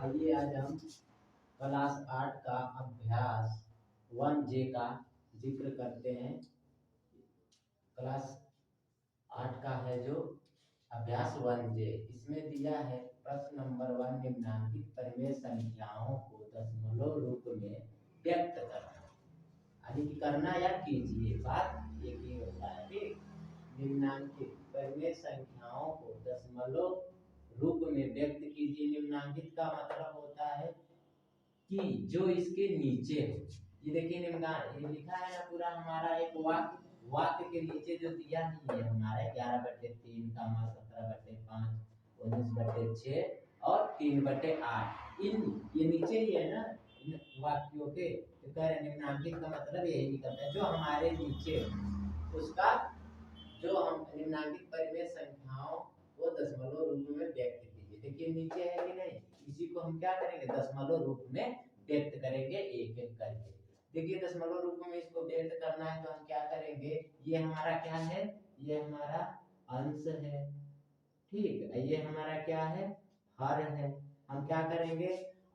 आइए आज हम क्लास 8 का अभ्यास 1J का जिक्र करते हैं। क्लास 8 का है जो अभ्यास 1J, इसमें दिया है प्रश्न नंबर 1, निम्नांकित परिमेय संख्याओं को दशमलव रूप में व्यक्त करना। यानी कि करना या कीजिए, बात एक ही होता है। ठीक, निम्नांकित परिमेय संख्याओं को दशमलव रूप में व्यक्त कीजिए। निम्नांकित का मतलब होता है कि जो इसके नीचे हो। ये देखिए ये लिखा है ना पूरा हमारा एक वाक्य के नीचे जो दिया ही है हमारा 11/3, 17/5, 19/6 और 3/8। ये नीचे ही है ना इन वाक्यों के। तो कह रहे निम्नांकित का मतलब यही निकलता है जो हमारे नीचे हो उसका, जो हम निम्नांकित परिमेय संख्याओं को दशमलव रूप में व्यक्त कीजिए। देखिए नीचे है कि नहीं, इसी को हम क्या करेंगे, दशमलव रूप में व्यक्त करेंगे एक एक करके। देखिए दशमलव रूप में इसको व्यक्त करना है तो हम क्या करेंगे, ये हमारा क्या है, ये हमारा अंश है। ठीक है, ये हमारा क्या है, हर है। हम क्या करेंगे,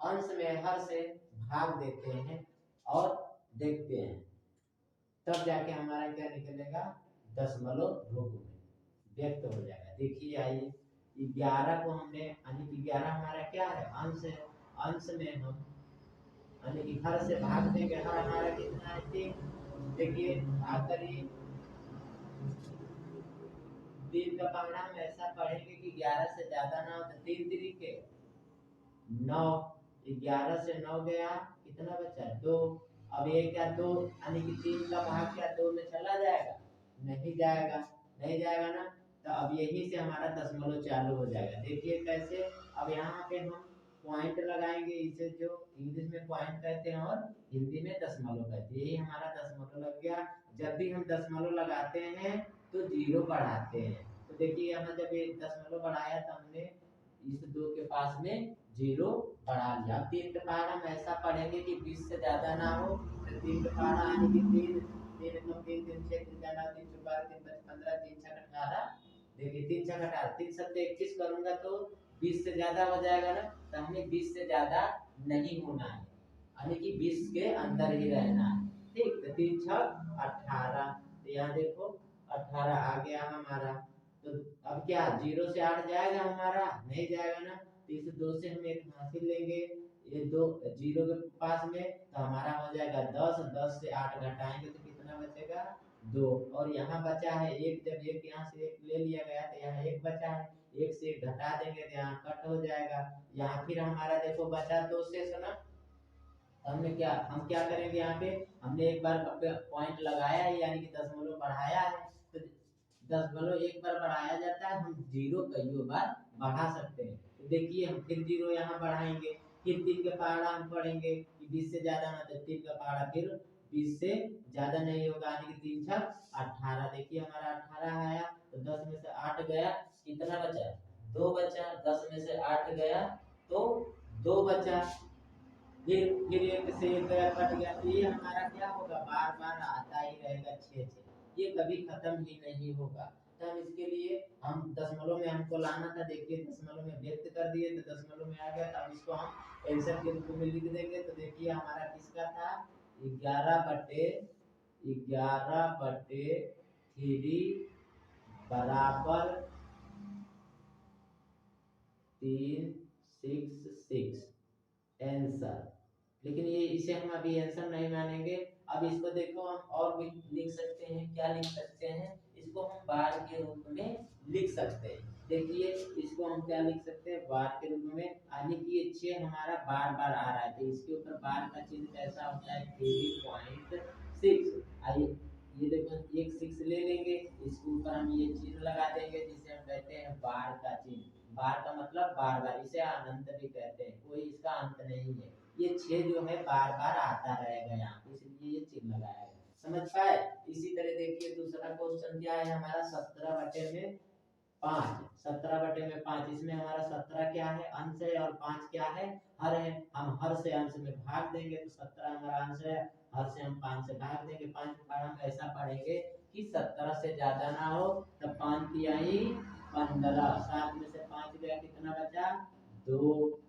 अंश में हर से भाग देते हैं और देखते हैं, तब जाके हमारा क्या निकलेगा, दशमलव रूप में व्यक्त हो जाएगा। देखिए आइए 11 को हमने, यानी कि 11 हमारा क्या है, अंश है। अंश में हम यानी कि हर से भाग देंगे, हर हमारा कितना है, 3। देखिए आकर ये 3 का पहाड़ा हम ऐसा पढ़ेंगे कि 11 से ज्यादा ना हो तो 3 तरीके 9। 11 से 9 गया, कितना बचा, 2। अब ये क्या, 2 यानी कि 3 का भाग क्या 2 में चला जाएगा, नहीं जाएगा, नहीं जाएगा ना। तो अब यही से हमारा दशमलव चालू हो जाएगा। देखिए कैसे, अब यहाँ पे हम पॉइंट लगाएंगे, इसे जो इंग्लिश में पॉइंट कहते हैं और हिंदी में दशमलव कहते हैं। यही हमारा दशमलव लग गया। जब भी हम दशमलव लगाते हैं तो 0 बढ़ाते हैं। तो देखिए यहाँ जब ये दशमलव बढ़ाया तो हमने इस 2 के पास में 0 बढ़ा लिया। अब 3 का पहाड़ा हम ऐसा पढ़ेंगे कि 20 से ज्यादा ना हो। तो 3 का पहाड़ा यानी कि 3 3 9 3 3 6 3 9 3 12 3 15 3 6 18। देखिए 3 6 18, 3 7 21 करूंगा तो 20 से ज्यादा हो जाएगा ना। तो हमें 20 से ज्यादा नहीं होना है, यानी कि 20 के अंदर ही रहना है। ठीक, तो 3 6 18। तो यहाँ देखो 18 आ गया हमारा। तो अब क्या 0 से 8 जाएगा हमारा, नहीं जाएगा ना। तो इस 2 से हम एक हासिल लेंगे, ये 2 0 के पास में, तो हमारा हो जाएगा 10। 10 से 8 घटाएंगे तो कितना बचेगा, 2। और यहाँ बचा है 1, जब 1 यहाँ से 1 ले लिया गया तो यहाँ 1 बचा है, 1 से 1 घटा देंगे तो यहाँ कट हो जाएगा। यहाँ फिर हमारा देखो बचा 2 शेष ना। हमने क्या, हम क्या करेंगे, यहाँ पे हमने एक बार पॉइंट लगाया है यानी कि दशमलव बढ़ाया है। तो दशमलव एक बार बढ़ाया जाता है, हम 0 कई बार बढ़ा सकते हैं। तो देखिए हम फिर 0 यहाँ बढ़ाएंगे, फिर 3 का पहाड़ा हम पढ़ेंगे कि 20 से ज्यादा ना, तो 3 का पहाड़ा फिर 20 से ज्यादा नहीं होगा, यानी कि 3 6 18। देखिए हमारा 18 आया, तो 10 में से 8 गया, कितना बचा, 2 बचा। 10 में से 8 गया तो 2 बचा। फिर 1 से 1 गया, कट गया। तो ये हमारा क्या होगा, बार बार आता ही रहेगा 6 6, ये कभी खत्म ही नहीं होगा। तो हम इसके लिए, हम दशमलव में हमको लाना था, देखिए दशमलव में व्यक्त कर दिए तो दशमलव में आ गया। अब इसको हम आंसर के रूप में लिख देंगे। तो देखिए हमारा किसका था, 11/3 बराबर 366 आंसर। लेकिन ये इसे हम अभी आंसर नहीं मानेंगे। अब इसको देखो हम और भी लिख सकते हैं, क्या लिख सकते हैं, इसको हम बार के रूप में लिख सकते हैं। देखिए इसको हम क्या लिख सकते हैं, बार के रूप में, यानी कि ये 6 हमारा बार बार आ रहा है तो इसके ऊपर बार का चिन्ह कैसा होता है, 3.6। आइए ये देखो एक 6 ले लेंगे, इसके ऊपर हम ये चिन्ह लगा देंगे जिसे हम कहते हैं बार का चिन्ह। बार का मतलब बार बार, इसे अनंत भी कहते हैं, कोई इसका अंत नहीं है। ये 6 जो है बार बार आता रहेगा यहाँ पे, इसलिए ये चिन्ह लगाया है। समझ पाए। इसी तरह देखिए दूसरा क्वेश्चन क्या है हमारा, 17/5। 17/5, इसमें हमारा 17 क्या है, अंश है, और 5 क्या है, हर है। हम हर से अंश में भाग देंगे तो 17 हमारा अंश है, हर से हम 5 से भाग देंगे। 5 के बाद हम ऐसा पढ़ेंगे कि 17 से ज्यादा ना हो, तो 5 तिहाई 15। 7 में से 5 गया, कितना बचा, 2,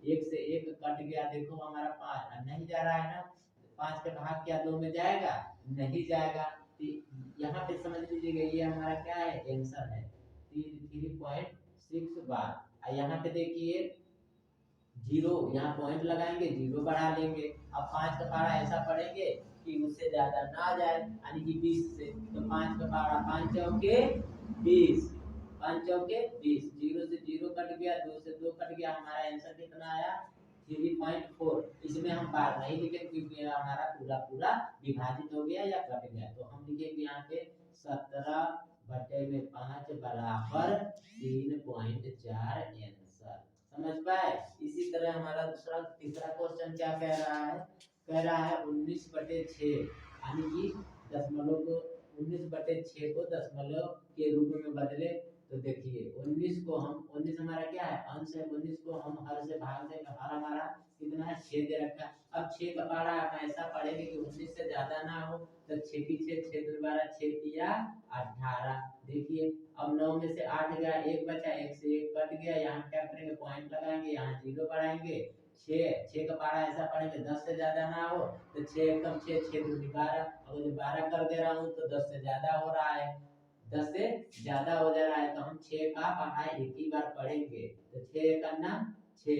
1 से 1 कट गया, देखो हमारा 5 नहीं जा रहा है ना, 5 का भाग क्या 2 में जाएगा, नहीं जाएगा। यहाँ पे समझ लीजिएगा ये हमारा क्या है, आंसर है 3.6 बार। यहाँ पे देखिए 0, यहाँ पॉइंट लगाएंगे, 0 बढ़ा लेंगे। अब 5 का पारा ऐसा पढ़ेंगे कि उससे ज्यादा ना जाए, यानी कि 20 से, तो 5 का पारा 5 चौके 20, 5 चौके 20, 0 से 0 कट गया, 2 से 2 कट गया, हमारा आंसर कितना आया 3.4। इसमें हम बार नहीं लिखेंगे क्योंकि हमारा पूरा पूरा विभाजित हो गया या कट गया, तो हम लिखेंगे यहाँ पे 17/5 बराबर 3.4 आंसर। समझ पाए। इसी तरह हमारा तीसरा क्वेश्चन क्या कह रहा है, कह रहा है 19/6, यानी कि दशमलव को 19/6 को दशमलव के रूप में बदले। तो देखिए 19 को हम 19 हमारा क्या है, अंश है, 19 को हम हर से भाग देंगे, हर हमारा कितना है 6 दे रखा है। अब 6 का पारा हम ऐसा पढ़ेंगे कि 19 से ज्यादा ना हो, तो 6 की 6, 6 दूनी 12, 6 तिया 18। देखिए अब 9 में से 8 गया, 1 बचा, 1 से 1 कट गया, यहाँ क्या करेंगे पॉइंट लगाएंगे, यहाँ 0 बढ़ाएंगे। 6 का पारा ऐसा पढ़ेंगे 10 से ज्यादा ना हो, तो 6 एकम 6, 6 दूनी 12, अगर जो 12 कर दे रहा हूँ तो 10 से ज्यादा हो रहा है, 10 से ज्यादा हो जा रहा है, तो हम 6 का पढ़ा एक ही बार पढ़ेंगे। तो 6 करना 6,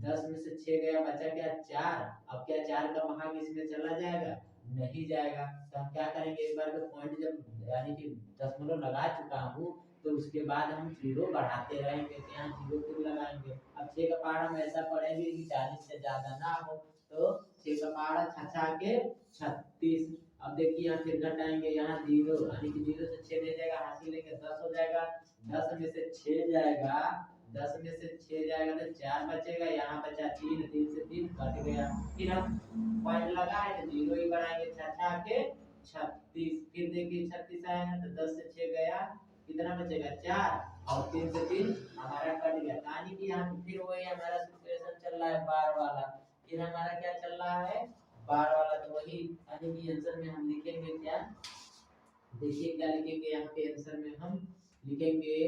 10 में से 6 गया, बचा क्या 4। अब क्या 4 का भाग इसमें चला जाएगा, नहीं जाएगा, तो हम क्या करेंगे, एक बार में पॉइंट जब यानी कि दशमलव लगा चुका हूँ, तो उसके बाद हम 0 बढ़ाते रहेंगे, तो यहाँ 0 फिर लगाएंगे। अब 6 का पारा हम ऐसा पढ़ेंगे कि 40 से ज्यादा ना हो, तो 6 का पारा 6 के 36। अब देखिए यहाँ फिर घटाएंगे, यहाँ 0, यानी कि 0 से 6 नहीं जाएगा, हासिल लेंगे 10 हो जाएगा, 10 में से 6 जाएगा, 10 में से 6 जाएगा तो 4 बचेगा, यहाँ बचा 3, 3 से 3 कट गया, फिर हम पॉइंट लगाए तो 0 ही बढ़ाएंगे, 6 के 36, फिर देखिए 36 आएगा तो 10 से 6 गया, कितना बचेगा 4, और 3 से 3 हमारा कट गया, यानी कि यहाँ फिर वही हमारा सिचुएशन चल रहा है बार वाला, फिर हमारा क्या चल रहा है बार वाला, तो वही यानी कि आंसर में हम लिखेंगे क्या, देखिए क्या लिखेंगे यहाँ पे आंसर में हम लिखेंगे,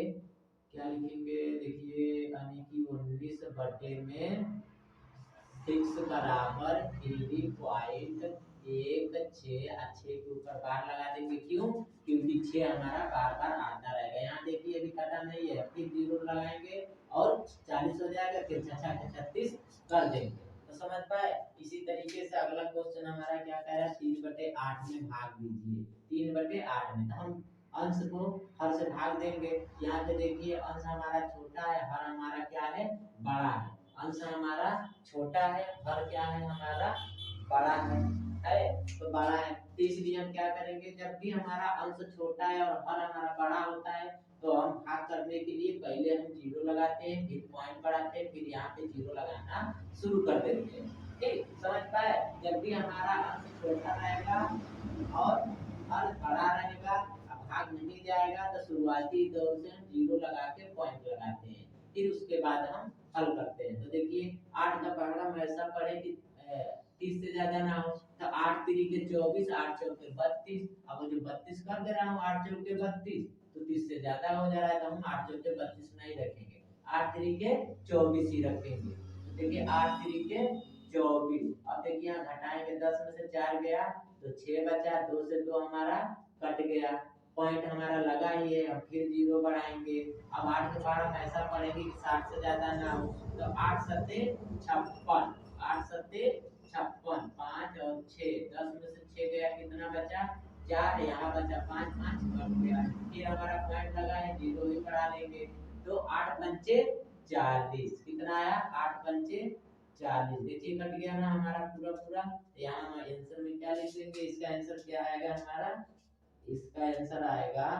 क्या लिखेंगे, देखिए यानी कि 19 में 6 बराबर 3.16, 6 के ऊपर बार लगा देंगे, क्यों, क्योंकि 6 हमारा बार बार आता रहेगा। यहाँ देखिए अभी कटा नहीं है, फिर 0 लगाएंगे और 40 हो जाएगा, फिर 6 के 36 कर देंगे, तो समझ पाए। इसी तरीके से अगला क्वेश्चन हमारा क्या कह रहा है, 3/8 में भाग दीजिए, 3/8 में, तो हम अंश को हर से भाग देंगे। यहाँ पे देखिए अंश हमारा छोटा है, हर हमारा क्या है बड़ा है, अंश हमारा छोटा है, हर क्या है हमारा बड़ा है, तो बड़ा है, तो इसलिए हम क्या करेंगे, जब भी हमारा अंश छोटा है और हर हमारा बड़ा होता है, तो हम भाग करने के लिए पहले हम 0 लगाते हैं, फिर पॉइंट बढ़ाते हैं, फिर यहाँ पे 0 लगाना शुरू कर देते हैं, ठीक, समझ पाए। जब भी हमारा अंश छोटा रहेगा और हर बड़ा रहेगा, भाग नहीं जाएगा, तो शुरुआती दौर से हम 0 लगा के पॉइंट लगाते हैं, फिर उसके बाद हम हल करते हैं। तो देखिए 8 का पहला हम ऐसा पढ़े कि 30 से ज्यादा ना हो, तो 8 3 के 24, 8 चौके 32, अब जो 32 कर दे रहा हूँ 8 चौके 32, तो 30 से ज्यादा हो जा रहा है, तो हम 8 चौके 32 नहीं रखेंगे, 8 3 के 24 ही रखेंगे। तो देखिए 8 3 के 24, अब देखिए यहाँ घटाएंगे, 10 में से 4 गया तो 6 बचा, 2 से 2 हमारा कट गया, पॉइंट हमारा लगा ही है, और फिर 0 बढ़ाएंगे। अब 8 के बाद हम ऐसा पढ़ेंगे कि 60 से ज्यादा ना हो, तो 8 सत्ते 56, 8 सत्ते 56, 5 और 6, 10 में से 6 गया, कितना बचा 4, यहाँ बचा 5, 5 कट गया, फिर हमारा पॉइंट लगा है, 0 ही बढ़ा लेंगे, तो 8 पंचे 40, कितना आया 8 पंचे 40, देखिए कट गया ना हमारा पूरा पूरा। यहाँ हम आंसर में क्या लिख देंगे, इसका आंसर क्या आएगा हमारा, इसका आंसर आएगा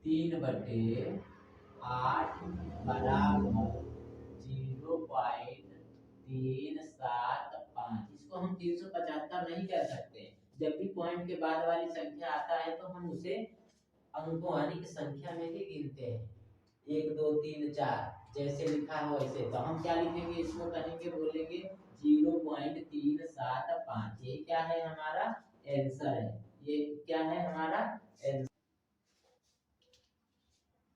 3/8 बराबर 0.375। इसको हम 375 नहीं कह सकते, जब भी पॉइंट के बाद वाली संख्या आता है तो हम उसे अंकों यानी कि संख्या में ही गिनते हैं, 1 2 3 4 जैसे लिखा हो वैसे, तो हम क्या लिखेंगे, इसको कहेंगे बोलेंगे 0.375, ये क्या है हमारा आंसर है, ये क्या है हमारा आंसर।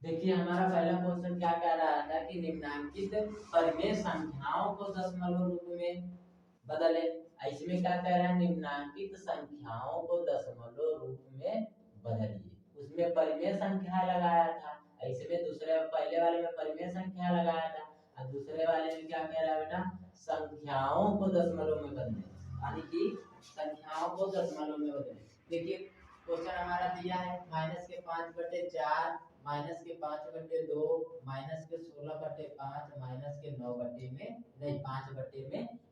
देखिए हमारा पहला क्वेश्चन क्या कह रहा था कि निम्नांकित परिमेय संख्याओं को दशमलव रूप में बदले। इसमें क्या कह रहा है, निम्नांकित संख्याओं को दशमलव रूप में बदलिए। उसमें परिमेय संख्या लगाया था, इसमें दूसरे पहले वाले में परिमेय संख्या लगाया था और दूसरे वाले में क्या कह रहा है बेटा, संख्याओं को दशमलव में बदले, यानी कि संख्याओं को दशमलव में बदले। देखिए क्वेश्चन हमारा दिया है -5/4 -5/2 -16/5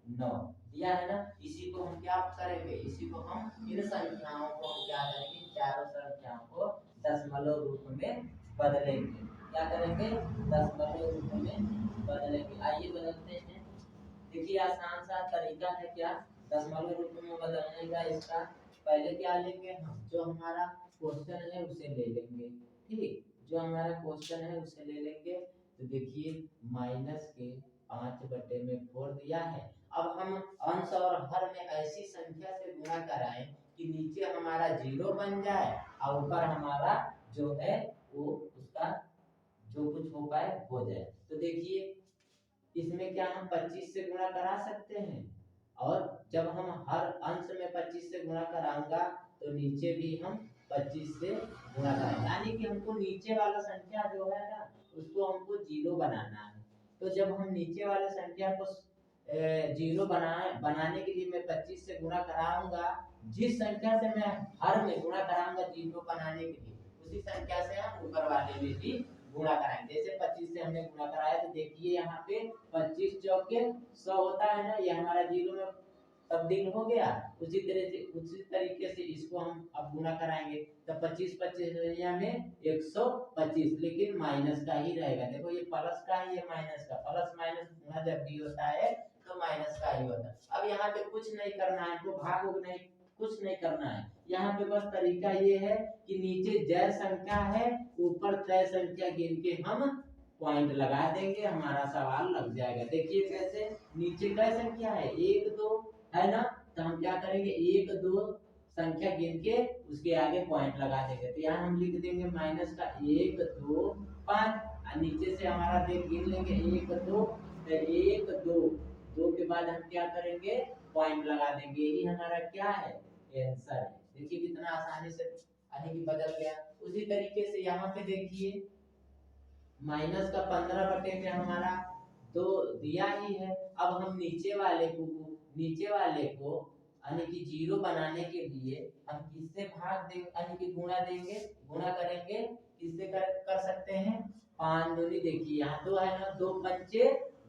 -9 दिया है ना। इसी को हम क्या करेंगे, इसी को हम इन संख्याओं को हम क्या करेंगे, चारों संख्याओं को दशमलव रूप में बदलेंगे। क्या करेंगे, दशमलव रूप में बदलेंगे। आइए बदलते हैं। देखिए आसान सा तरीका है क्या दशमलव रूप में बदलने का। इसका पहले क्या लेंगे हम, जो हमारा क्वेश्चन है उसे ले लेंगे। ठीक, जो हमारा क्वेश्चन है उसे ले लेंगे। तो देखिए -5/4 दिया है। अब हम अंश और हर में ऐसी संख्या से गुणा कराएं कि नीचे हमारा 0 बन जाए और ऊपर हमारा जो है वो उसका जो कुछ हो पाए हो जाए। तो देखिए इसमें क्या हम 25 से गुणा करा सकते हैं, और जब हम हर अंश में 25 से गुणा कराऊंगा तो नीचे भी हम 25 से गुणा करेंगे, यानी कि हमको नीचे वाला संख्या जो है ना उसको हमको 0 बनाना है। तो जब हम नीचे वाले संख्या को 0 बनाने के लिए मैं 25 से गुणा कराऊंगा, जिस संख्या से मैं हर में गुणा कराऊंगा 0 बनाने के लिए, उसी संख्या से हम ऊपर वाले में भी गुणा कराएंगे। जैसे 25 से हमने गुणा कराया तो देखिए यहाँ पे 25 चौके 100 होता है ना, ये हमारा 0 में तब्दील हो गया। उसी तरीके से इसको हम अब गुणा कराएंगे तो 25 में 125, लेकिन माइनस का ही रहेगा। देखो ये प्लस का है, ये माइनस का। प्लस माइनस गुणा जब भी होता है तो माइनस का ही होता है। अब यहाँ पे कुछ नहीं करना है, तो भाग नहीं कुछ नहीं करना है। यहाँ पे बस तरीका ये है कि नीचे जय संख्या है, ऊपर तय संख्या गिन के हम पॉइंट लगा देंगे, हमारा सवाल लग जाएगा। देखिए कैसे, नीचे तय संख्या है 1 2 है ना, तो हम क्या करेंगे 1 2 संख्या गिन के उसके आगे पॉइंट लगा देंगे। तो यहाँ हम लिख देंगे माइनस का 1 2 5, और नीचे से हमारा देख गिन लेंगे 1 2, तो 1 2 2 के बाद हम क्या करेंगे पॉइंट लगा देंगे। यही हमारा क्या है, आंसर है। देखिए कितना आसानी से यानी कि बदल गया। उसी तरीके से यहाँ पे देखिए माइनस का 15 में हमारा 2 दिया ही है। अब हम नीचे वाले को यानी कि 0 बनाने के लिए हम किससे भाग देंगे, यानी कि गुणा देंगे, गुणा करेंगे किससे कर सकते हैं, 5 दूनी देखिए यहाँ 2 है ना, 2 पंचे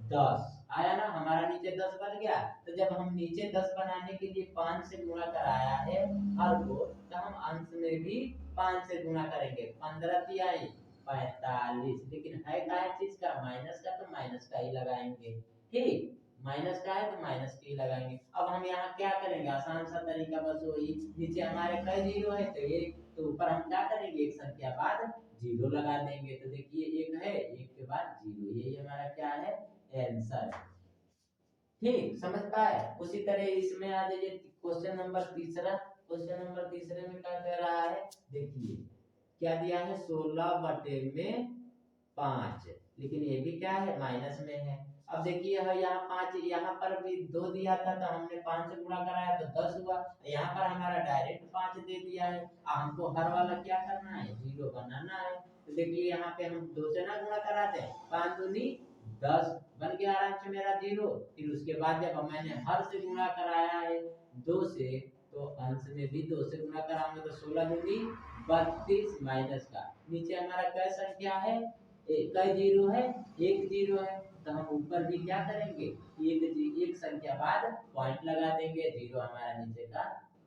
10 आया ना, हमारा नीचे 10 बन गया। तो जब हम नीचे 10 बनाने के लिए 5 से गुणा कराया है हर को, तो हम अंश में भी 5 से गुणा करेंगे। 15 तिहाई 45, लेकिन है क्या चीज का, माइनस का, तो माइनस का ही लगाएंगे। ठीक, माइनस का है तो माइनस के ही लगाएंगे। अब हम यहाँ क्या करेंगे, आसान सा तरीका बस वही, नीचे हमारे कई 0 है तो 1, तो ऊपर हम क्या करेंगे एक संख्या बाद 0 लगा देंगे। तो देखिए 1 है, 1 के बाद 0, यही हमारा क्या है, आंसर। ठीक, समझ पाए। उसी तरह इसमें आ जाइए क्वेश्चन नंबर तीसरा। क्वेश्चन नंबर तीसरे में क्या कह रहा है, देखिए क्या दिया है 16/5, लेकिन ये भी क्या है माइनस में है। अब देखिए यहाँ 5, यहाँ पर भी 2 दिया था तो हमने 5 से गुणा कराया तो 10 हुआ। यहाँ पर हमारा डायरेक्ट 5 दे दिया है, हमको हर वाला क्या करना है 0 बनाना है। तो देखिए यहाँ पे हम 2 से ना गुणा कराते हैं, 5 दूनी 10 बन गया आराम से मेरा 0। फिर उसके बाद जब मैंने हर से गुणा कराया है 2 से, तो अंश में भी 2 से गुणा कराऊंगा तो 16 दूनी 32 माइनस का, नीचे हमारा क्या संख्या है, कई 0 है, 1 0 है, तो हम ऊपर भी क्या करेंगे एक संख्या बाद पॉइंट लगा देंगे, 0 हमारा नीचे का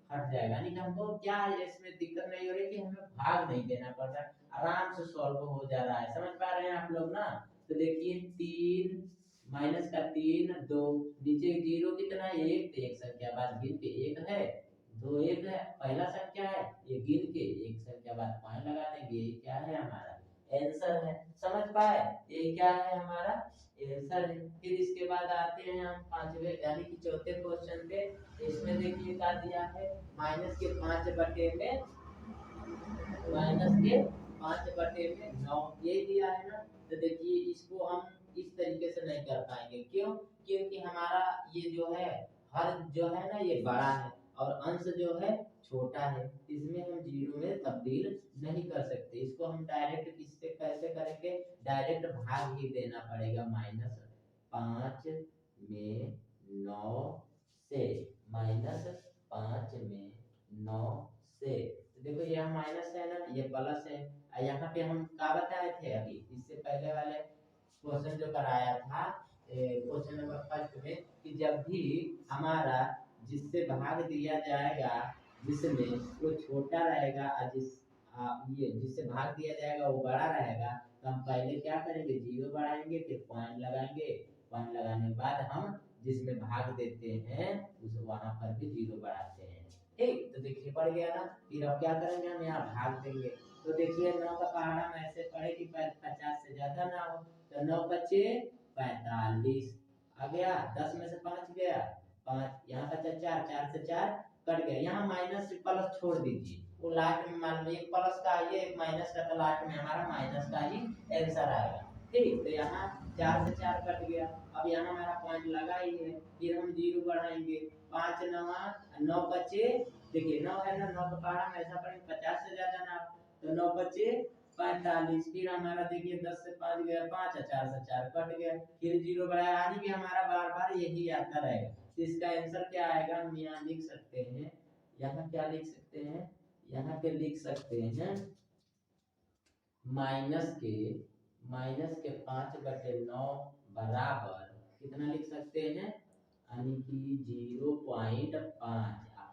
हट जाएगा। यानी कि हमको क्या है इसमें दिक्कत नहीं हो रही कि हमें भाग नहीं देना पड़ रहा है, आराम से सॉल्व हो जा रहा है। समझ पा रहे हैं आप लोग ना। तो देखिए 3 माइनस का 3 2, नीचे 0 कितना 1, तो एक संख्या बाद गिन के 1 है, 2 1 है, पहला संख्या है, ये गिन के एक संख्या बाद पॉइंट लगा देंगे, ये क्या है हमारा आंसर है। समझ पाए, ये क्या है हमारा आंसर है। फिर इसके बाद आते हैं हम पांचवे यानी कि चौथे क्वेश्चन पे। इसमें देखिए क्या दिया है, -5 बटे में -5 5/9 ये दिया है ना। तो देखिए इसको हम इस तरीके से नहीं कर पाएंगे, क्यों? क्योंकि हमारा ये जो है हर जो है ना ये बड़ा है और अंश जो है छोटा है, इसमें हम जीरो में तब्दील नहीं कर सकते। इसको हम डायरेक्ट किससे कैसे करेंगे? डायरेक्ट भाग ही देना पड़ेगा। -5 में 9 से, -5 में 9 से, तो देखो यह माइनस है ना, ये प्लस है। यहाँ पे हम क्या बताए थे अभी इससे पहले वाले क्वेश्चन जो कराया था क्वेश्चन नंबर फर्स्ट में, कि जब भी हमारा जिससे भाग दिया जाएगा जिसमें वो छोटा रहेगा और ये जिससे भाग दिया जाएगा वो बड़ा रहेगा, तो हम पहले क्या करेंगे? जीरो बढ़ाएंगे, फिर पॉइंट लगाएंगे। पॉइंट लगाने के बाद हम जिसमें भाग देते हैं उस वहां पर भी जीरो बढ़ाते हैं। ठीक, तो देखिए बढ़ गया ना। फिर अब क्या करेंगे? हम यहाँ भाग देंगे। तो देखिए 9 का पहाड़ा हम ऐसे पढ़े कि 50 से ज्यादा ना हो, तो 9 बचे 45 आ गया। 10 में से 5 गया 5, यहाँ बचा 4, 4 से 4 कट गया। यहाँ माइनस से प्लस छोड़ दीजिए, वो लास्ट में मान लो एक प्लस का आइए एक माइनस का, तो लास्ट में हमारा माइनस का ही आंसर आएगा। ठीक, तो यहाँ 4 से 4 कट गया। अब यहाँ हमारा पॉइंट लगा ही है, फिर हम जीरो बढ़ाएंगे। 5 9 9 बचे, देखिए 9 है ना, 9 का पहाड़ा में ऐसा पड़ेगा 50 से ज्यादा ना, तो 9 बचे 45। फिर हमारा देखिए 10 से 5 गया 5, 4 से 4 कट गया, फिर जीरो बढ़ाया। यानी कि हमारा बार बार यही आता रहेगा। तो इसका आंसर क्या आएगा? हम यहाँ लिख सकते हैं, यहाँ क्या लिख सकते हैं? यहाँ पे लिख सकते हैं माइनस के 5/9 बराबर कितना लिख सकते हैं? यानी कि 0.5,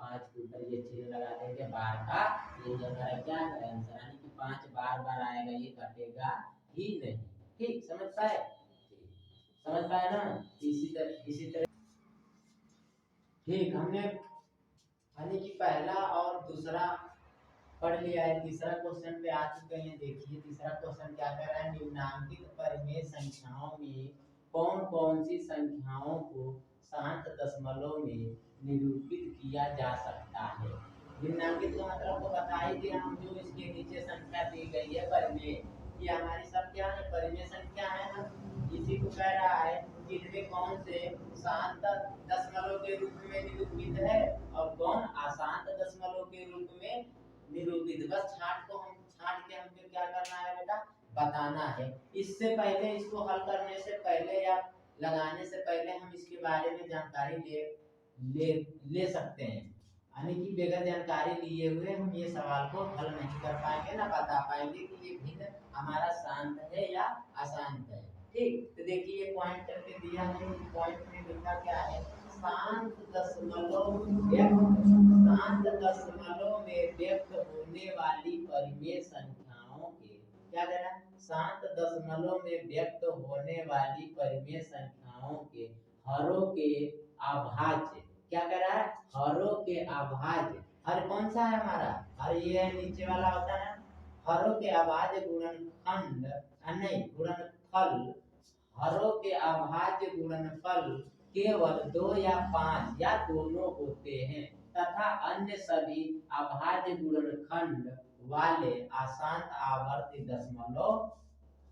5 के ऊपर ये चिन्ह लगा देंगे बार का, ये हमारा क्या है आंसर। यानी कि 5 बार बार आएगा, ये कटेगा ही नहीं। ठीक, समझ पाए? समझ पाए ना? इसी तरह ठीक, हमने यानी कि पहला और दूसरा पढ़ लिया है। तीसरा क्वेश्चन पे आ चुके हैं। देखिए तीसरा क्वेश्चन क्या कह रहा है? निम्नांकित परिमेय संख्याओं में कौन कौन सी संख्याओं को शांत दशमलव में निरूपित किया जा सकता है? निम्नांकित का मतलब तो बता ही दिया हम, जो इसके नीचे संख्या दी गई है परिमेय, ये हमारी सब क्या है? परिमेय संख्या है ना। इसी को कह रहा है कि इनमें कौन से शांत दशमलव के रूप में निरूपित है और कौन अशांत दशमलव के रूप में निरूपित। बस छाट के हमको क्या करना है बेटा? बताना है। इससे पहले इसको हल करने से पहले या लगाने से पहले हम इसके बारे में जानकारी ले सकते हैं। यानी कि बगैर जानकारी लिए हुए हम ये सवाल को हल नहीं कर पाएंगे, ना बता पाएंगे कि ये भिन्न हमारा शांत है या अशांत है। ठीक, तो देखिए पॉइंट करके दिया है, पॉइंट में लिखा क्या है? शांत दशमलव में व्यक्त होने वाली परिमेय संख्याओं के, क्या कह रहा है? शांत दशमलव में व्यक्त होने वाली परिमेय संख्याओं के हरों के अभाज्य, क्या कह रहा है? हरों के अभाज्य। हर कौन सा है हमारा? हर ये नीचे वाला होता है। हरों के अभाज्य गुणनखंड नहीं गुणनफल, हरों के अभाज्य गुणनफल केवल 2 या 5 या दोनों होते हैं तथा अन्य सभी अभाज्य गुणनखंड वाले अशांत आवर्ती दशमलव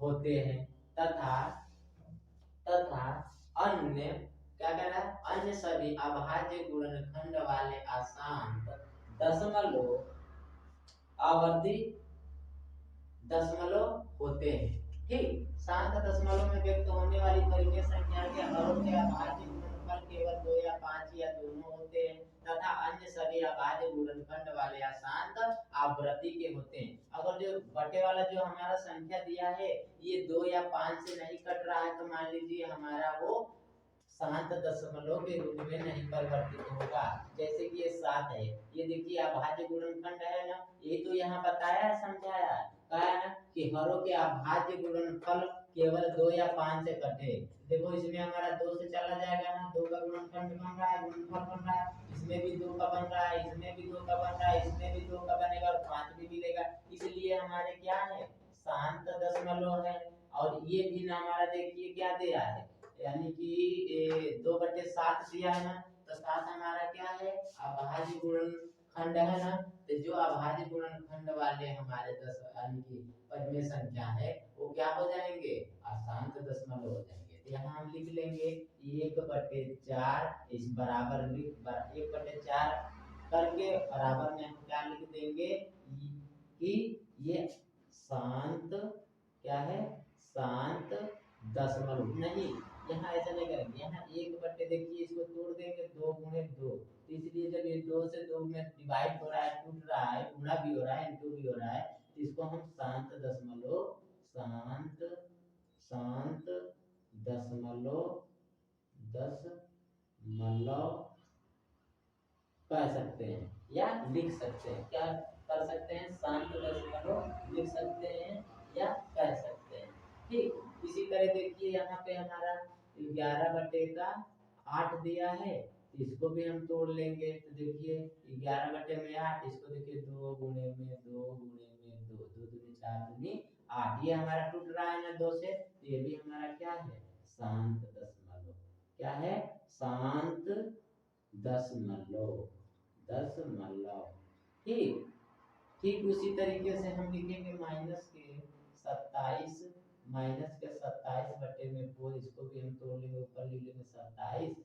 होते हैं तथा अन्य, क्या कह रहा है? अन्य सभी अभाज्य गुणनखंड वाले अशांत दशमलव आवर्ती दशमलव होते हैं। ठीक, शांत दशमलव में व्यक्त होने वाली परिमेय संख्या के हरों के अभाज्य गुणनफल केवल 2 या 5 या दोनों होते हैं तथा अन्य सभी अभाज्य गुणनखंड वाले अशांत आवृत्ति के होते हैं। अगर जो बटे वाला जो हमारा संख्या दिया है ये 2 या 5 से नहीं कट रहा है, तो मान लीजिए हमारा वो शांत दशमलव के रूप में नहीं परिवर्तित होगा। जैसे कि ये 7 है, ये देखिए अभाज्य गुणनखंड है ना, यही तो यहाँ बताया है, समझाया है। कहा है ना कि हरों के अभाज्य गुणनफल केवल 2 या 5 से कटे। देखो इसमें हमारा 2 से चला जाएगा ना, 2 का गुणनखंड बन रहा है, गुणनफल बन रहा है, इसमें भी 2 का बन रहा है, इसमें भी 2 का बन रहा है, इसमें भी 2 का बनेगा और 5 भी मिलेगा। इसलिए हमारे क्या है? शांत दशमलव है। और ये भी ना हमारा देखिए क्या दिया है, यानी कि 2/7 दिया है ना, तो 7 हमारा क्या है? अभाज्य गुणनखंड खंड है ना, तो जो अभाज्य गुणनखंड वाले हमारे 10 यानी कि पदमेय संख्या है वो क्या हो जाएंगे, अशांत दशमलव हो जाएंगे। तो यहाँ हम लिख लेंगे 1/4 इस बराबर 1/4 करके बराबर में हम क्या लिख देंगे कि ये शांत क्या है, शांत दशमलव नहीं, यहाँ ऐसा नहीं करेंगे। यहाँ 1/, देखिए इसको तोड़ देंगे 2 गुणे 2, तो इसलिए जब ये 2 से 2 में डिवाइड हो रहा है, टूट रहा है, गुणा भी हो रहा है, इंटू भी हो रहा है, तो इसको हम शांत दशमलव कह सकते हैं या लिख सकते हैं। क्या कर सकते हैं, शांत दशमलव लिख सकते हैं या कह सकते हैं। ठीक, इसी तरह देखिए यहाँ पे हमारा 11/8 दिया है, इसको भी हम तोड़ लेंगे। तो देखिए 11/8, इसको देखिए 2 गुणे में 2 गुणे में 2, 2 दूनी 4 दूनी 8, ये हमारा टूट रहा है ना 2 से, तो ये भी हमारा क्या है, शांत दशमलव। क्या है, शांत दशमलव। ठीक, ठीक उसी तरीके से हम लिखेंगे -27/4, इसको भी हम तोड़ लेंगे, ऊपर लिख लेंगे 27।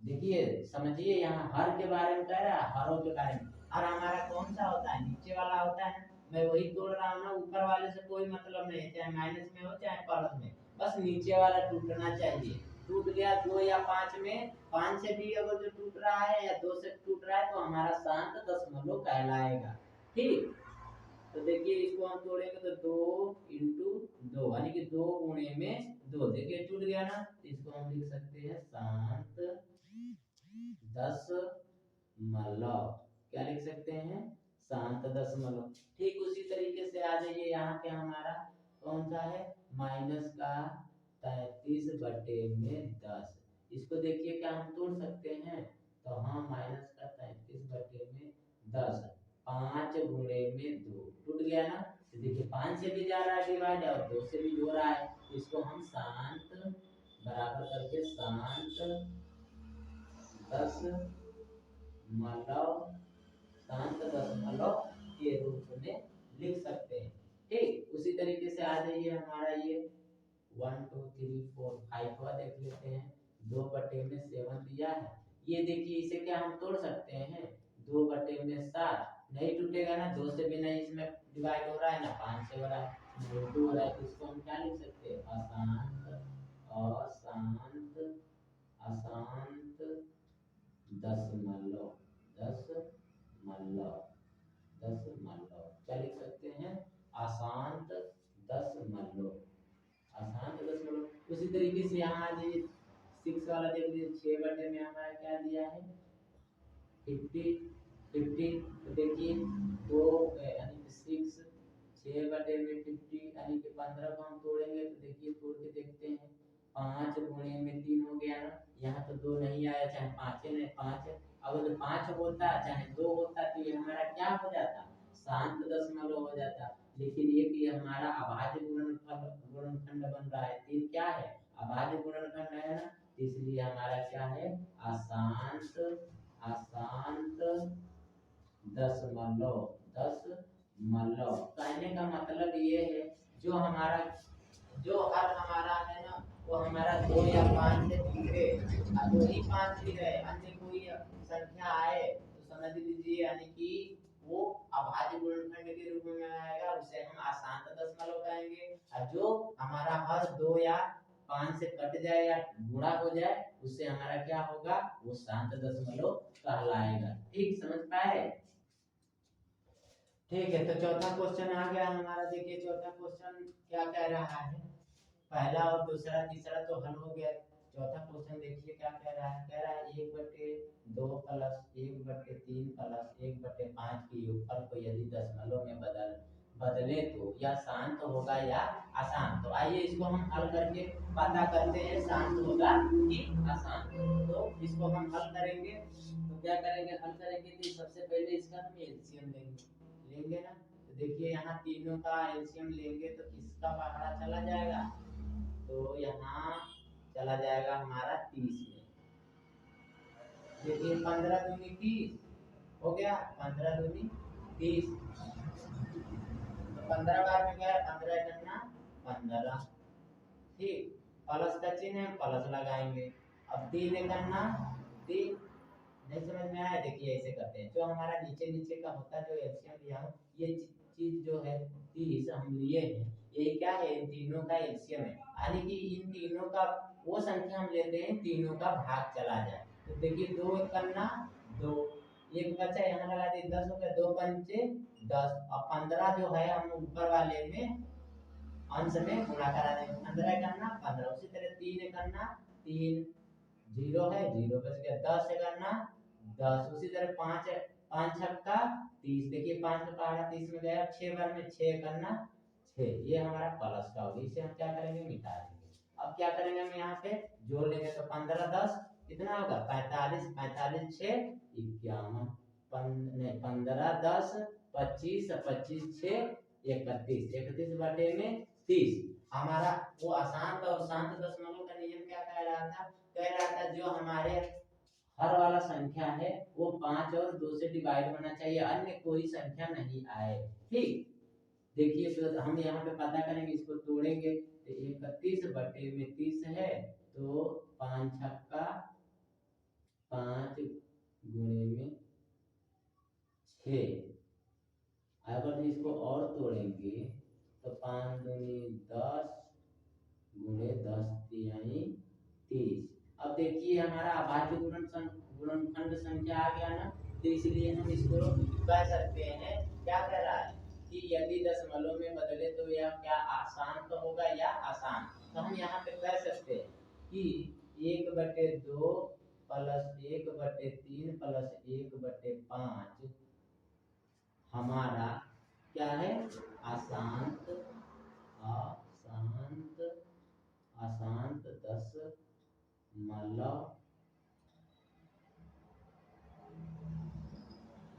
देखिए समझिए, यहाँ हर के बारे में कह रहा है, हरों के बारे में। हर हमारा कौन सा होता है, नीचे वाला होता है, मैं वही तोड़ रहा हूँ ना, ऊपर वाले से कोई मतलब नहीं, चाहे माइनस में हो चाहे प्लस में, बस नीचे वाला टूटना चाहिए। टूट गया 2 या 5 में, 5 से भी अगर जो टूट रहा है या 2 से टूट रहा है तो हमारा शांत दशमलव कहलाएगा। ठीक, तो देखिए इसको हम तोड़ेंगे तो 2 इंटू 2 यानी कि 2 गुणे में 2, देखिए टूट गया ना, तो इसको हम लिख सकते हैं शांत दशमलव। क्या लिख सकते हैं, शांत दशमलव। ठीक उसी तरीके से आ जाइए, यहाँ पे हमारा कौन सा है, -33/10, इसको देखिए क्या हम तोड़ सकते हैं, तो हाँ -33/10, 5 गुणे में 2 टूट गया ना, तो देखिए 5 से भी जा रहा है डिवाइड और 2 से भी हो रहा है, इसको हम शांत बराबर करके शांत दशमलव के रूप में लिख सकते हैं। ठीक, उसी तरीके से आ जाइए हमारा ये 1 2 3 4 5 हुआ, देख लेते हैं 2/7 दिया है, ये देखिए इसे क्या हम तोड़ सकते हैं, 2/7 नहीं टूटेगा ना, 2 से भी नहीं इसमें डिवाइड हो रहा है ना 5 से हो रहा है, हो रहा है, तो इसको हम क्या लिख सकते हैं, अशांत दशमलव। क्या लिख सकते हैं, अशांत दशमलव। उसी तरीके से यहाँ आ जाइए 6 वाला देख लीजिए, 6 में हमारा क्या दिया है 50, तो देखिए 2 यानी कि 6/50 यानी कि 15 को हम तोड़ेंगे, तो देखिए तोड़ के देखते हैं, 5 गुणे में 3 हो गया ना, यहाँ तो 2 नहीं आया, चाहे 5 नहीं 5, अगर 5 होता चाहे 2 होता तो ये हमारा क्या हो जाता, शांत दशमलव हो जाता। लेकिन ये कि हमारा अभाज्य गुणनखंड बन रहा है, 3 क्या है, अभाज्य गुणनखंड है ना, इसलिए हमारा क्या है, अशांत दशमलव। कहने का मतलब ये है, जो हर हमारा है ना, वो हमारा 2 या 5 से दिखे, 2 ही 5 भी है, अन्य कोई संख्या आए तो समझ लीजिए यानी कि वो अभाज्य गुणनखंड के रूप में आएगा, उसे हम अशांत दशमलव कहेंगे। और जो हमारा हर 2 या 5 से कट जाए या गुणा हो जाए, उससे हमारा क्या होगा, वो शांत दशमलव कहलाएगा। ठीक, समझ पाए। ठीक है, तो चौथा क्वेश्चन आ गया हमारा, देखिए चौथा क्वेश्चन क्या कह रहा है, पहला और दूसरा तीसरा तो हल हो गया, चौथा क्वेश्चन देखिए क्या कह रहा है, 1/2 प्लस 1/3 प्लस 1/5 के योगफल को यदि दशमलव में बदले तो यह शांत होगा या अशांत। तो आइए इसको हम हल करके पता करते हैं शांत होगा कि अशांत। तो इसको हम हल करेंगे, तो क्या करेंगे, हल करेंगे तो सबसे पहले इसका हम एलसीएम लेंगे ना, तो देखिए यहाँ तीनों का एलसीएम लेंगे तो किसका पहाड़ा चला जाएगा, तो यहाँ चला जाएगा हमारा 30 में। देखिए 15 दूनी 30 हो गया 15 दूनी 30, तो 15 बार में गया 15 करना 15, ठीक। प्लस का चिन्ह है, प्लस लगाएंगे। अब 3 करना 3, नहीं समझ में आया, देखिए ऐसे करते हैं। जो हमारा नीचे नीचे का होता है, जो एलसीएम लिया हूं, ये चीज जो है 30 हम लिए हैं, ये क्या है, इन तीनों का एलसीएम है, यानी कि इन तीनों का वो संख्या हम लेते हैं तीनों का भाग चला जाए। तो देखिए 2 करना 2, एक बचा यहाँ लगा दिए 10 हो गया, 2 पंचे 10, और 15 जो है हम ऊपर वाले में अंश में गुणा करा देंगे, 15 करना 15, उसी तरह 3 करना 3, 0 है 0 बच गया, 10 करना 10, उसी तरह 5 5 छक्का 30, देखिए 5 का पहाड़ा 30 में गया, 6 बार में 6 करना 6, ये हमारा प्लस का होगा, इसे हम क्या करेंगे, मिटा देंगे। अब क्या करेंगे, हम यहाँ पे जोड़ लेंगे, तो 15 10 कितना होगा 45, 45 6 51, 15 10 25, 25 6 31, 31 बटे में 30। हमारा वो अशांत और शांत दशमलव का नियम क्या कह रहा था, जो हमारे हर वाला संख्या है वो 5 और 2 से डिवाइड होना चाहिए, अन्य कोई संख्या नहीं आए, ठीक। देखिए तो हम यहाँ पे पता करेंगे, इसको तोड़ेंगे, तो 31 बटे में 30 है, तो 5 छक्का 5 गुणे में 6, अगर इसको और तोड़ेंगे तो 5 दूनी 10 गुणे 10 तिहाई 30। अब देखिए हमारा अभाज्य गुणनखंड संख्या आ गया ना, तो इसलिए हम इसको कह सकते हैं, क्या कह रहा है कि यदि दशमलव में बदले तो यह क्या आसान तो होगा या आसान, तो हम यहाँ पे कह सकते हैं कि 1/2 प्लस 1/3 प्लस 1/5 हमारा क्या है, अशांत दशमलव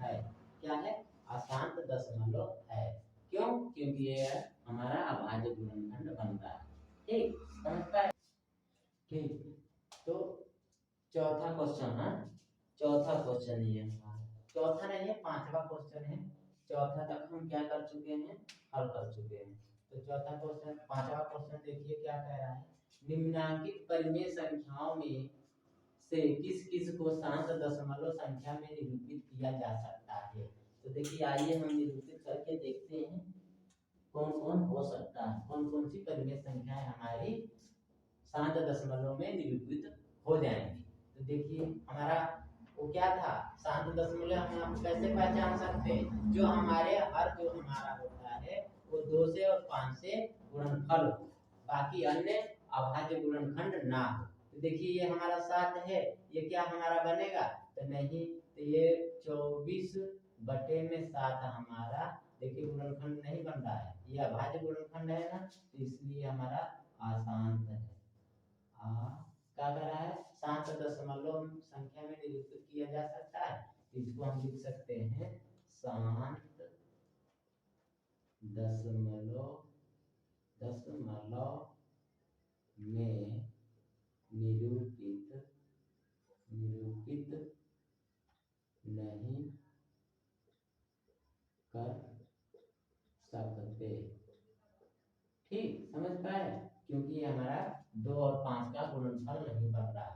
है, क्या है, अशांत दशमलव है। क्यों, क्योंकि ये हमारा अभाज्य गुणनखंड बनता है, ठीक, समझ पाए, ठीक। तो चौथा क्वेश्चन है, चौथा क्वेश्चन ये हमारा, चौथा नहीं है, 5वां क्वेश्चन है, चौथा तक हम क्या कर चुके हैं, हल कर चुके हैं। तो चौथा क्वेश्चन, 5वां क्वेश्चन देखिए क्या कह रहा है, निम्नांकित परिमेय संख्याओं में से किस किस को शांत दशमलव संख्या में निरूपित किया जा सकता है। तो देखिए आइए हम निरूपित करके देखते हैं कौन कौन हो सकता है, कौन कौन सी परिमेय संख्याएं हमारी शांत दशमलव में निरूपित हो जाएंगी। तो देखिए हमारा वो क्या था, शांत दशमलव हम आपको कैसे पहचान सकते हैं, जो हमारे हर जो हमारा होता है वो 2 से और 5 से गुणनफल हो, बाकी अन्य अभाज्य गुणनखंड ना हो। तो देखिए ये हमारा 7 है, ये क्या हमारा बनेगा, तो नहीं, तो ये 24 बटे में 7 हमारा, देखिए गुणनखंड नहीं बन रहा है, ये अभाज्य गुणनखंड है ना, तो इसलिए हमारा अशांत है। क्या कर रहा है, शांत दशमलव संख्या में निरूपित किया जा सकता है, तो इसको हम लिख सकते हैं शांत दशमलव में निरूपित नहीं कर सकते, ठीक, समझ पाए, क्योंकि हमारा 2 और 5 का गुणनफल नहीं बन रहा है,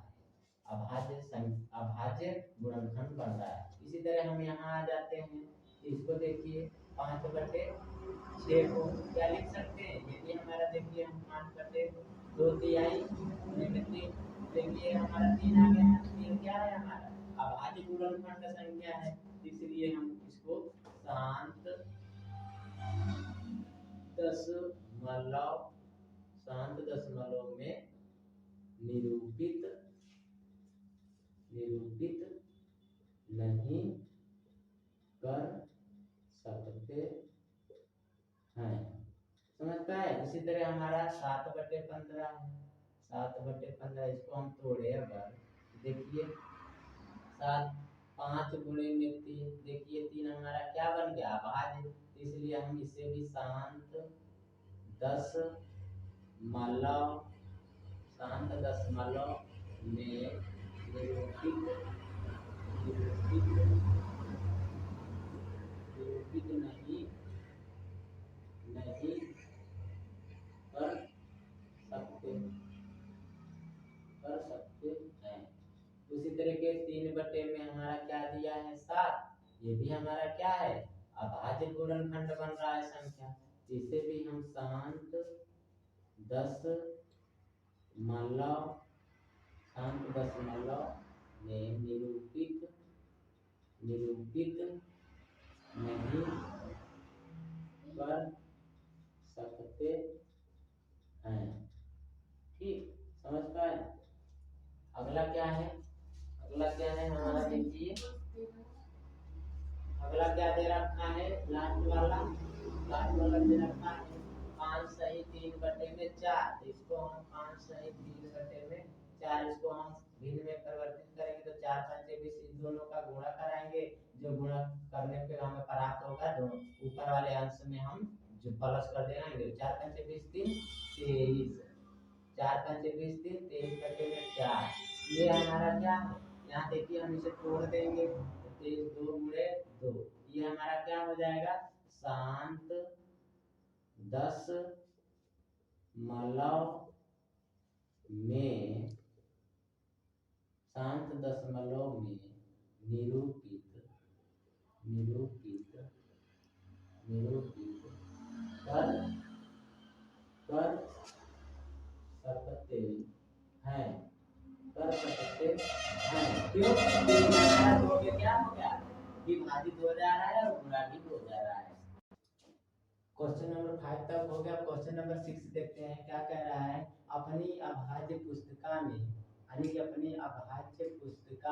अभाज्य गुणनखंड बन रहा है। इसी तरह हम यहाँ आ जाते हैं, इसको देखिए 5/6 को क्या लिख सकते हैं, ये भी हमारा देखिए हम 5/2 तिहाई में 3, देखिए हमारा 3 आ गया, 3 क्या है हमारा अभाज्य गुणनखंड संख्या है, इसलिए हम इसको शांत दशमलव में निरूपित नहीं कर सकते हैं, समझ पाए। इसी तरह हमारा 7/15 है, 7/15 इसको हम तोड़े अगर, देखिए 7 5 गुणे में 3, देखिए 3 हमारा क्या बन गया, अभाज्य, इसलिए हम इसे भी शांत दशमलव में निरूपित ये भी हमारा क्या है, अभाज्य गुणनखंड बन रहा है संख्या। इसे भी हम शांत दशमलव में निरूपित नहीं कर सकते हैं। ठीक, समझ पाए। अगला क्या है, हमारा देखिए, अगला क्या दे रखा है, लास्ट वाला दे रखा है 5 सही 3/4। इसको हम 5 सही 3/4, इसको हम भिन्न में परिवर्तित करेंगे तो 4 5 20, इन दोनों का गुणा कराएंगे। जो गुणा करने पे हमें प्राप्त होगा, जो ऊपर वाले अंश में हम जो प्लस कर देंगे, 4 5 20 3 23, 4 5 20 3 23/4। ये हमारा क्या है, यहाँ देखिए हम इसे तोड़ देंगे तो 23 2 गुणे 2, ये हमारा क्या हो जाएगा, शांत दशमलव में निरूपित कर सकते हैं। क्यों? क्योंकि हमारा दो में क्या हो गया, विभाजित हो जा रहा है और गुणा भी हो जा रहा है। क्वेश्चन नंबर 5 तक हो गया। क्वेश्चन नंबर 6 देखते हैं क्या कह रहा है। अपनी अभाज्य पुस्तिका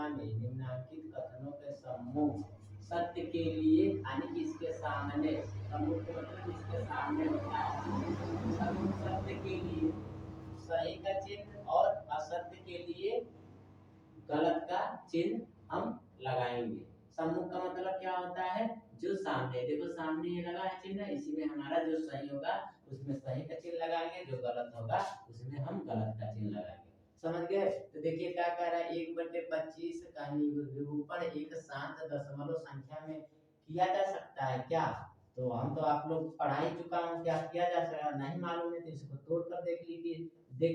में निम्नलिखित कथनों के समूह सत्य के लिए, यानी कि इसके सामने, समूह के मतलब इसके सामने होता है, समूह सत्य के लिए सही का चिन्ह और असत्य के लिए गलत का चिन्ह हम लगाएंगे। सम्मुख का मतलब क्या होता है, जो सामने, देखो सामने ये लगा है चिन्ह, इसी में हमारा जो सही होगा उसमें सही का चिन्ह लगाएंगे, जो गलत होगा उसमें हम गलत का चिन्ह लगाएंगे। समझ गए। तो देखिए क्या कह रहा है, 1/25 का निरूपण एक शांत दशमलव संख्या में किया जा सकता है क्या। तो हम तो आप लोग पढ़ा ही चुका हूँ, क्या किया जा सकता है, नहीं मालूम है तो इसको तोड़ कर देख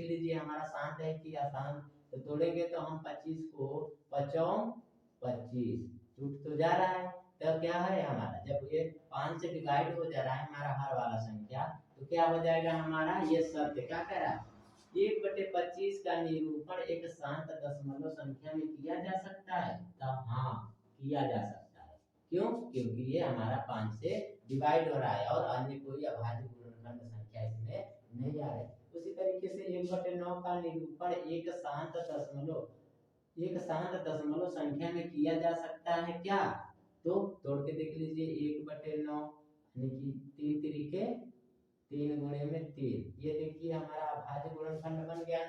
लीजिए हमारा शांत है कि अशांत। तो तोड़ेंगे तो हम 25 को 25 टूट तो जा रहा है, तो क्या है हमारा, जब ये 5 से डिवाइड हो जा रहा है हमारा हर वाला संख्या, तो क्या हो जाएगा हमारा, ये सत्य क्या कह रहा है, 1/25 का निरूपण एक शांत दशमलव संख्या में किया जा सकता है। तो हाँ, किया जा सकता है। क्यों? क्योंकि ये हमारा 5 से डिवाइड हो रहा है और अन्य कोई अभाज्य गुणनखंड संख्या इसमें नहीं आ रही। उसी तरीके से 1/9 का निरूपण एक शांत दशमलव संख्या में किया जा सकता है क्या। तो तोड़ के देख लीजिए, 1/9 यानी कि 3 तरीके 3 गुणे में 3, ये देखिए हमारा अभाज्य गुणनखंड बन गया,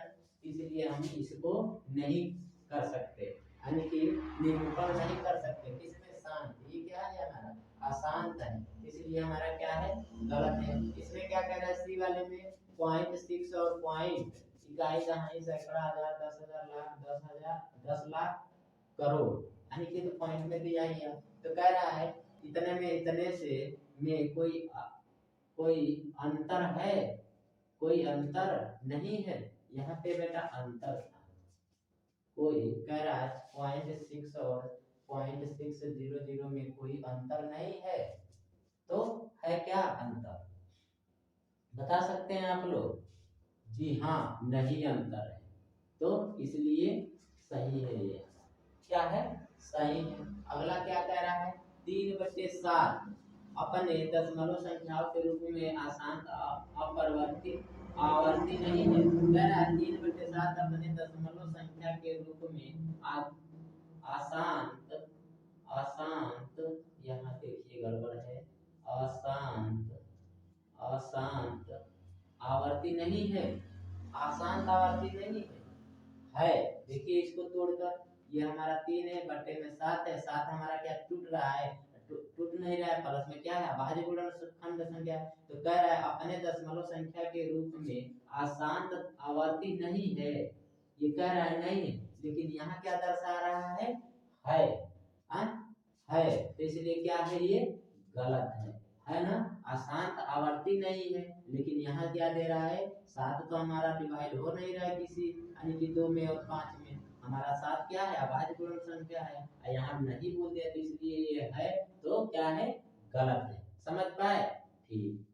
इसलिए हम इसको नहीं कर सकते, यानी कि निरूपण नहीं कर सकते। किसमें, शांत, ये क्या है हमारा अशांत है, इसलिए हमारा क्या है, गलत है। इसमें क्या कह रहा है, सी वाले में 0.6 और पॉइंट, इकाई दहाई सैकड़ा हजार 10,000 लाख 10,000 10 लाख करोड़, यानी कि तो पॉइंट में दिया ही है। तो कह रहा है इतने में इतने से में कोई अंतर है, कोई अंतर नहीं है। यहाँ पे बेटा अंतर था, कोई कह रहा है 0.6 और 0.600 में कोई अंतर नहीं है, तो है क्या अंतर, बता सकते हैं आप लोग। जी हाँ, नहीं अंतर है, तो इसलिए सही है, ये क्या है, सही है। अगला क्या कह रहा है, 3/7 अपने दशमलव संख्याओं के रूप में अशांत आवर्ती नहीं है। कह रहा है 3/7 अपने दशमलव संख्या के रूप में अशांत अशांत, यहाँ देखिए गड़बड़ है, अशांत आवर्ती नहीं है, अशांत आवर्ती नहीं है। देखिए इसको तोड़कर, ये हमारा 3 है, बटे में 7 है, 7 हमारा क्या टूट रहा है, टूट नहीं रहा है, प्लस में क्या है अभाज्य गुणनखंड संख्या। तो कह रहा है अपने दशमलव संख्या के रूप में अशांत आवर्ती नहीं है, ये कह रहा है नहीं है, लेकिन यहाँ क्या दर्शा रहा है, है, तो इसलिए क्या है, ये गलत है ना। अशांत आवर्ती नहीं है, लेकिन यहाँ क्या दे रहा है, 7 तो हमारा डिवाइड हो नहीं रहा है किसी, यानी कि 2 में और 5 में, हमारा 7 क्या है, अभाज्य पूर्ण संख्या है, यहाँ नहीं बोल दिया तो इसलिए ये है तो क्या है, गलत है। समझ पाए? ठीक।